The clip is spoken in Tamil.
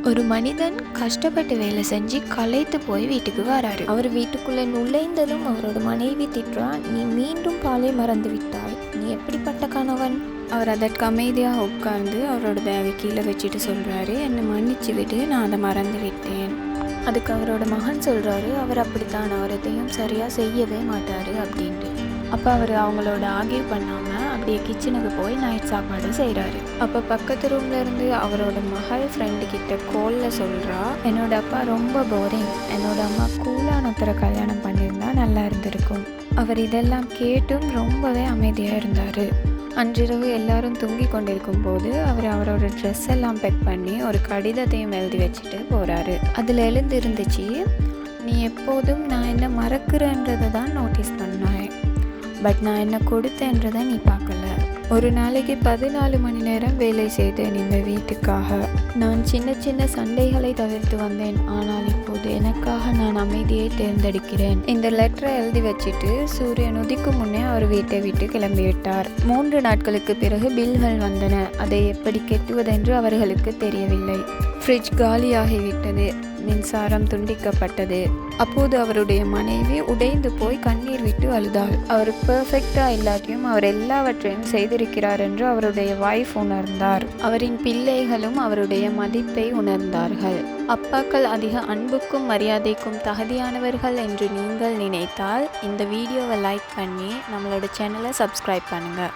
ஒரு மனிதன் கஷ்டப்பட்டு வேலை செஞ்சு களைத்து போய் வீட்டுக்கு வராரு. அவர் வீட்டுக்குள்ளே நுழைந்ததும் அவரோட மனைவி திட்டுறா, நீ மீண்டும் பாலை மறந்து விட்டாய், நீ எப்படிப்பட்ட கணவன்? அவர் அதற்கு அமைதியாக உட்கார்ந்து அவரோட பேகை கீழே வச்சுட்டு சொல்கிறாரு, என்னை மன்னிச்சு விட்டு, நான் அதை மறந்து விட்டேன். அதுக்கு அவரோட மகன் சொல்கிறாரு, அவர் அப்படித்தான், அவர் எதையும் சரியாக செய்யவே மாட்டார் அப்படின்ட்டு. அப்போ அவர் அவங்களோட ஆர்கியூ பண்ணாமல் அப்படியே கிச்சனுக்கு போய் நைட் சாப்பாடு செய்கிறாரு. அப்போ பக்கத்து ரூம்ல இருந்து அவரோட மகள் ஃப்ரெண்டு கிட்ட காலில் சொல்கிறா, என்னோட அப்பா ரொம்ப போரிங், என்னோட அம்மா கூலான ஒருத்தரை கல்யாணம் பண்ணியிருந்தா நல்லா இருந்திருக்கும். அவர் இதெல்லாம் கேட்டும் ரொம்பவே அமைதியாக இருந்தார். அன்றிரவு எல்லாரும் தூங்கி கொண்டிருக்கும் போது அவர் அவரோட ட்ரெஸ் எல்லாம் பேக் பண்ணி ஒரு கடிதத்தையும் எழுதி வச்சுட்டு போகிறாரு. அதில் எழுந்திருந்துச்சு, நீ எப்போதும் நான் என்ன மறக்கிறேன்றதை தான் நோட்டீஸ் பண்ணேன், பட் நான் என்ன கொடுத்தேன்றதை நீ பார்க்கல. ஒரு நாளைக்கு 14 மணி நேரம் வேலை செய்தேன் இந்த வீட்டுக்காக. நான் சின்ன சின்ன சண்டைகளை தவிர்த்து வந்தேன், ஆனால் இப்போது எனக்காக நான் அமைதியை தேர்ந்தெடுக்கிறேன். இந்த லெட்டரை எழுதி வச்சுட்டு சூரியன் உதிக்கும் முன்னே அவர் வீட்டை விட்டு கிளம்பிவிட்டார். 3 நாட்களுக்கு பிறகு பில்கள் வந்தன. அதை எப்படி கெட்டுவதென்று அவர்களுக்கு தெரியவில்லை. ஃப்ரிட்ஜ் காலியாகிவிட்டது, மின்சாரம் துண்டிக்கப்பட்டது. அப்போது அவருடைய மனைவி உடைந்து போய் கண்ணீர் விட்டு அழுதாள். அவர் பெர்ஃபெக்டாக இல்லாட்டியும் அவர் எல்லாவற்றையும் செய்திருக்கிறார் என்று அவருடைய வைஃப் உணர்ந்தார். அவரின் பிள்ளைகளும் அவருடைய மதிப்பை உணர்ந்தார்கள். அப்பாக்கள் அதிக அன்புக்கும் மரியாதைக்கும் தகுதியானவர்கள் என்று நீங்கள் நினைத்தால் இந்த வீடியோவை லைக் பண்ணி நம்மளோட சேனலை சப்ஸ்கிரைப் பண்ணுங்கள்.